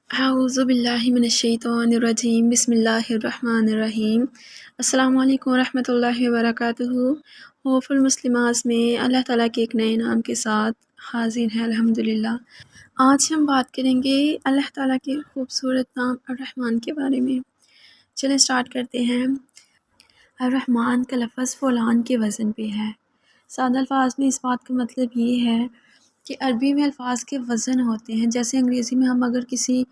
اعوذ باللہ من الشیطان الرجیم بسم اللہ الرحمن الرحیم۔ السلام علیکم ورحمۃ اللہ وبرکاتہ۔ ہوپ المسلمات میں اللہ تعالیٰ کے ایک نئے نام کے ساتھ حاضر ہیں الحمدللہ۔ آج ہم بات کریں گے اللہ تعالیٰ کے خوبصورت نام الرحمن کے بارے میں۔ چلیں سٹارٹ کرتے ہیں۔ الرحمن کا لفظ فلان کے وزن پہ ہے۔ سادہ الفاظ میں اس بات کا مطلب یہ ہے کہ عربی میں الفاظ کے وزن ہوتے ہیں، جیسے انگریزی میں ہم اگر کسی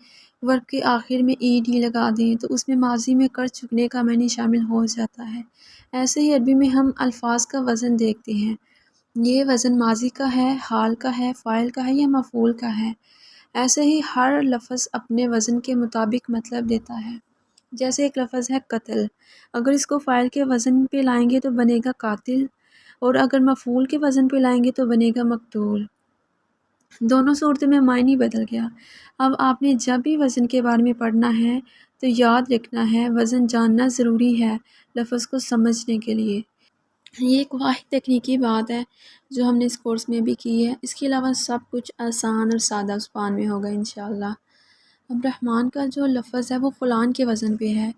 ورب کے آخر میں ای ڈی لگا دیں تو اس میں ماضی میں کر چکنے کا معنی شامل ہو جاتا ہے۔ ایسے ہی عربی میں ہم الفاظ کا وزن دیکھتے ہیں، یہ وزن ماضی کا ہے، حال کا ہے، فاعل کا ہے یا مفعول کا ہے۔ ایسے ہی ہر لفظ اپنے وزن کے مطابق مطلب دیتا ہے۔ جیسے ایک لفظ ہے قتل، اگر اس کو فاعل کے وزن پہ لائیں گے تو بنے گا قاتل، اور اگر مفعول کے وزن پہ لائیں گے تو بنے گا مقتول۔ دونوں صورتوں میں معنی بدل گیا۔ اب آپ نے جب بھی وزن کے بارے میں پڑھنا ہے تو یاد رکھنا ہے وزن جاننا ضروری ہے لفظ کو سمجھنے کے لیے۔ یہ ایک واحد تکنیکی بات ہے جو ہم نے اس کورس میں بھی کی ہے۔ اس کے علاوہ سب کچھ آسان اور سادہ زبان میں ہوگا انشاءاللہ۔ اب رحمان کا جو لفظ ہے وہ فلان کے وزن پہ ہے۔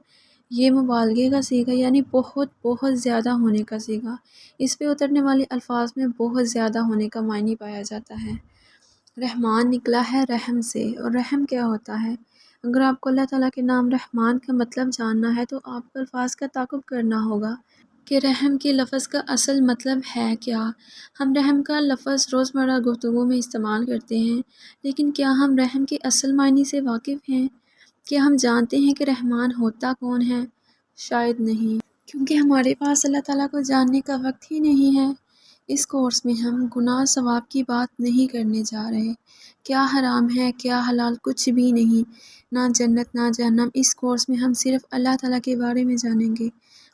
یہ مبالغے کا صیغہ یعنی بہت بہت زیادہ ہونے کا صیغہ۔ اس پہ اترنے والے الفاظ میں بہت زیادہ ہونے کا معنی پایا جاتا ہے۔ رحمان نکلا ہے رحم سے، اور رحم کیا ہوتا ہے؟ اگر آپ کو اللہ تعالیٰ کے نام رحمان کا مطلب جاننا ہے تو آپ کو الفاظ کا تعاقب کرنا ہوگا کہ رحم کے لفظ کا اصل مطلب ہے کیا۔ ہم رحم کا لفظ روزمرہ گفتگو میں استعمال کرتے ہیں، لیکن کیا ہم رحم کے اصل معنی سے واقف ہیں؟ کیا ہم جانتے ہیں کہ رحمان ہوتا کون ہے؟ شاید نہیں، کیونکہ ہمارے پاس اللہ تعالیٰ کو جاننے کا وقت ہی نہیں ہے۔ اس کورس میں ہم گناہ ثواب کی بات نہیں کرنے جا رہے، کیا حرام ہے کیا حلال کچھ بھی نہیں، نہ جنت نہ جہنم۔ اس کورس میں ہم صرف اللہ تعالیٰ کے بارے میں جانیں گے۔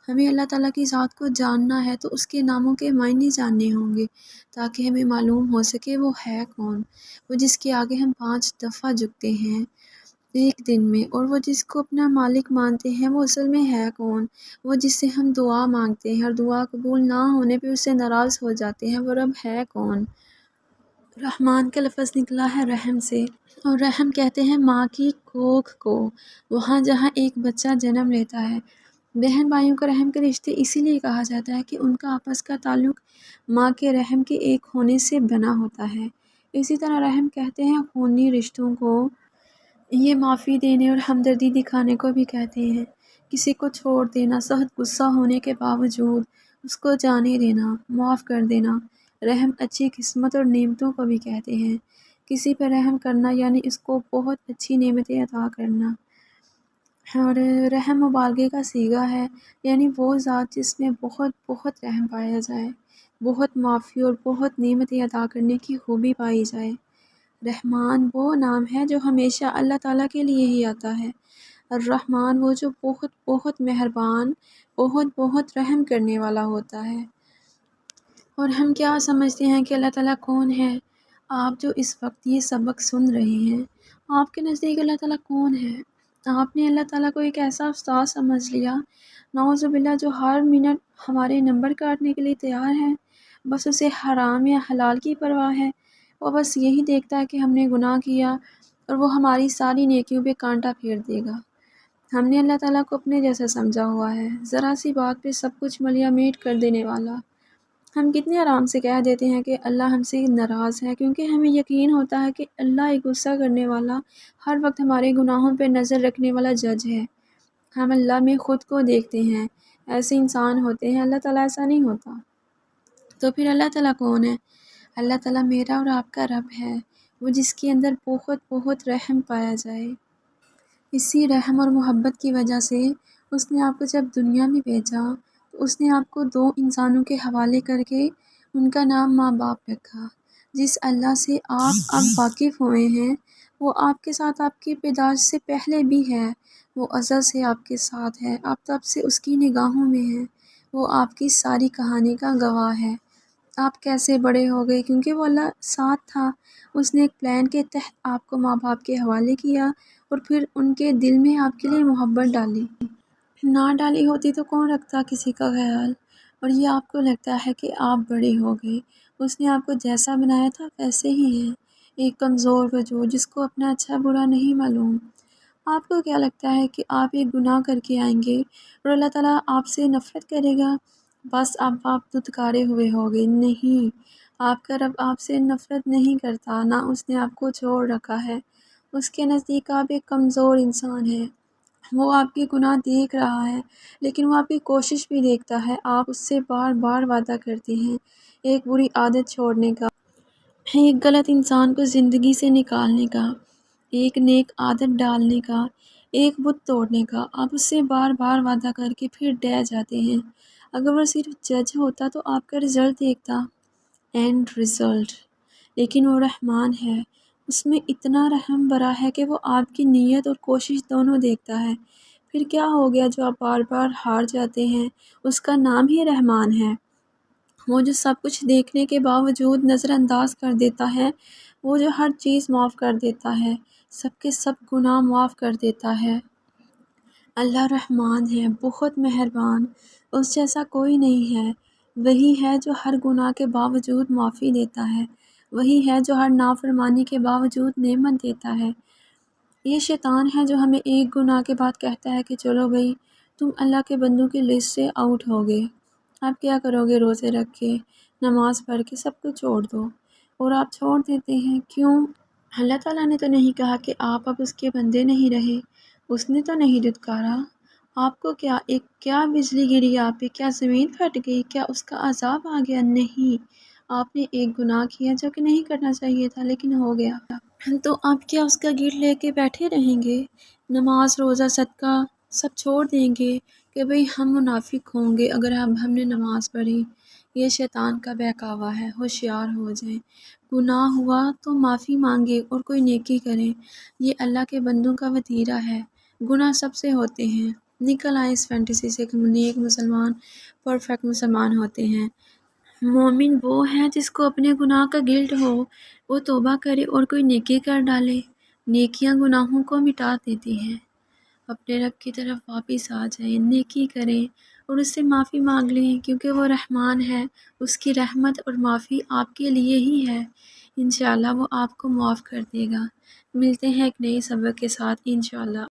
ہمیں اللہ تعالیٰ کی ذات کو جاننا ہے تو اس کے ناموں کے معنی جاننے ہوں گے تاکہ ہمیں معلوم ہو سکے وہ ہے کون، وہ جس کے آگے ہم 5 دفعہ جھکتے ہیں ایک دن میں، اور وہ جس کو اپنا مالک مانتے ہیں وہ اصل میں ہے کون، وہ جس سے ہم دعا مانگتے ہیں اور دعا قبول نہ ہونے پہ اس سے ناراض ہو جاتے ہیں، وہ رب ہے کون۔ رحمان کا لفظ نکلا ہے رحم سے، اور رحم کہتے ہیں ماں کی کوکھ کو، وہاں جہاں ایک بچہ جنم لیتا ہے۔ بہن بھائیوں کو رحم کے رشتے اسی لیے کہا جاتا ہے کہ ان کا آپس کا تعلق ماں کے رحم کے ایک ہونے سے بنا ہوتا ہے۔ اسی طرح رحم کہتے ہیں خونی رشتوں کو، یہ معافی دینے اور ہمدردی دکھانے کو بھی کہتے ہیں۔ کسی کو چھوڑ دینا، سخت غصہ ہونے کے باوجود اس کو جانے دینا، معاف کر دینا، رحم اچھی قسمت اور نعمتوں کو بھی کہتے ہیں۔ کسی پر رحم کرنا یعنی اس کو بہت اچھی نعمتیں عطا کرنا۔ اور رحم مبالغے کا صیغہ ہے، یعنی وہ ذات جس میں بہت بہت رحم پایا جائے، بہت معافی اور بہت نعمتیں عطا کرنے کی خوبی پائی جائے۔ رحمان وہ نام ہے جو ہمیشہ اللہ تعالیٰ کے لیے ہی آتا ہے۔ الرحمن وہ جو بہت بہت مہربان، بہت بہت رحم کرنے والا ہوتا ہے۔ اور ہم کیا سمجھتے ہیں کہ اللہ تعالیٰ کون ہے؟ آپ جو اس وقت یہ سبق سن رہے ہیں، آپ کے نزدیک اللہ تعالیٰ کون ہے؟ آپ نے اللہ تعالیٰ کو ایک ایسا استاد سمجھ لیا، نعوذ باللہ، جو ہر منٹ ہمارے نمبر کاٹنے کے لیے تیار ہے۔ بس اسے حرام یا حلال کی پرواہ ہے، وہ بس یہی دیکھتا ہے کہ ہم نے گناہ کیا اور وہ ہماری ساری نیکیوں پہ کانٹا پھیر دے گا۔ ہم نے اللہ تعالیٰ کو اپنے جیسا سمجھا ہوا ہے، ذرا سی بات پہ سب کچھ ملیا میٹ کر دینے والا۔ ہم کتنے آرام سے کہہ دیتے ہیں کہ اللہ ہم سے ناراض ہے، کیونکہ ہمیں یقین ہوتا ہے کہ اللہ ایک غصہ کرنے والا، ہر وقت ہمارے گناہوں پہ نظر رکھنے والا جج ہے۔ ہم اللہ میں خود کو دیکھتے ہیں، ایسے انسان ہوتے ہیں، اللہ تعالیٰ ایسا نہیں ہوتا۔ تو پھر اللہ تعالیٰ کون ہے؟ اللہ تعالیٰ میرا اور آپ کا رب ہے، وہ جس کے اندر بہت بہت رحم پایا جائے۔ اسی رحم اور محبت کی وجہ سے اس نے آپ کو جب دنیا میں بھیجا تو اس نے آپ کو 2 انسانوں کے حوالے کر کے ان کا نام ماں باپ رکھا۔ جس اللہ سے آپ اب واقف ہوئے ہیں وہ آپ کے ساتھ آپ کی پیدائش سے پہلے بھی ہے، وہ ازل سے آپ کے ساتھ ہے، آپ تب سے اس کی نگاہوں میں ہیں، وہ آپ کی ساری کہانی کا گواہ ہے۔ آپ کیسے بڑے ہو گئے؟ کیونکہ وہ اللہ ساتھ تھا، اس نے ایک پلان کے تحت آپ کو ماں باپ کے حوالے کیا اور پھر ان کے دل میں آپ کے لیے محبت ڈالی۔ نہ ڈالی ہوتی تو کون رکھتا کسی کا خیال؟ اور یہ آپ کو لگتا ہے کہ آپ بڑے ہو گئے، اس نے آپ کو جیسا بنایا تھا ویسے ہی ہیں، ایک کمزور وجود جس کو اپنا اچھا برا نہیں معلوم۔ آپ کو کیا لگتا ہے کہ آپ ایک گناہ کر کے آئیں گے اور اللہ تعالیٰ آپ سے نفرت کرے گا؟ بس اب آپ دھتکارے ہوئے ہوگے۔ نہیں، آپ کا رب آپ سے نفرت نہیں کرتا، نہ اس نے آپ کو چھوڑ رکھا ہے۔ اس کے نزدیک آپ ایک کمزور انسان ہیں۔ وہ آپ کے گناہ دیکھ رہا ہے، لیکن وہ آپ کی کوشش بھی دیکھتا ہے۔ آپ اس سے بار بار وعدہ کرتے ہیں ایک بری عادت چھوڑنے کا، ایک غلط انسان کو زندگی سے نکالنے کا، ایک نیک عادت ڈالنے کا، ایک بت توڑنے کا۔ آپ اس سے بار بار وعدہ کر کے پھر ڈہ جاتے ہیں۔ اگر وہ صرف جج ہوتا تو آپ کا رزلٹ دیکھتا، اینڈ رزلٹ۔ لیکن وہ رحمان ہے، اس میں اتنا رحم بھرا ہے کہ وہ آپ کی نیت اور کوشش دونوں دیکھتا ہے۔ پھر کیا ہو گیا جو آپ بار بار ہار جاتے ہیں؟ اس کا نام ہی رحمان ہے۔ وہ جو سب کچھ دیکھنے کے باوجود نظر انداز کر دیتا ہے، وہ جو ہر چیز معاف کر دیتا ہے، سب کے سب گناہ معاف کر دیتا ہے۔ اللہ رحمان ہے، بہت مہربان، اس جیسا کوئی نہیں ہے۔ وہی ہے جو ہر گناہ کے باوجود معافی دیتا ہے، وہی ہے جو ہر نافرمانی کے باوجود نعمت دیتا ہے۔ یہ شیطان ہے جو ہمیں ایک گناہ کے بعد کہتا ہے کہ چلو بھئی تم اللہ کے بندوں کی لسٹ سے آؤٹ ہو گئے، آپ کیا کرو گے؟ روزے رکھ کے، نماز پڑھ کے سب کچھ چھوڑ دو، اور آپ چھوڑ دیتے ہیں۔ کیوں؟ اللہ تعالیٰ نے تو نہیں کہا کہ آپ اب اس کے بندے نہیں رہے، اس نے تو نہیں دھتکارا آپ کو۔ کیا بجلی گری آپ پہ؟ کیا زمین پھٹ گئی؟ کیا اس کا عذاب آ گیا؟ نہیں، آپ نے ایک گناہ کیا جو کہ نہیں کرنا چاہیے تھا لیکن ہو گیا، تو آپ کیا اس کا گیٹ لے کے بیٹھے رہیں گے؟ نماز، روزہ، صدقہ سب چھوڑ دیں گے کہ بھئی ہم منافق ہوں گے اگر ہم نے نماز پڑھی؟ یہ شیطان کا بہکاوا ہے، ہوشیار ہو جائیں۔ گناہ ہوا تو معافی مانگے اور کوئی نیکی کریں، یہ اللہ کے بندوں کا وتیرہ ہے۔ گناہ سب سے ہوتے ہیں، نکل آئیں اس فینٹیسی سے کہ نیک مسلمان، پرفیکٹ مسلمان ہوتے ہیں۔ مومن وہ ہے جس کو اپنے گناہ کا گلٹ ہو، وہ توبہ کرے اور کوئی نیکی کر ڈالے۔ نیکیاں گناہوں کو مٹا دیتی ہیں۔ اپنے رب کی طرف واپس آ جائیں، نیکی کریں اور اس سے معافی مانگ لیں، کیونکہ وہ رحمان ہے۔ اس کی رحمت اور معافی آپ کے لیے ہی ہے۔ انشاءاللہ وہ آپ کو معاف کر دے گا۔ ملتے ہیں ایک نئی سبق کے ساتھ انشاءاللہ۔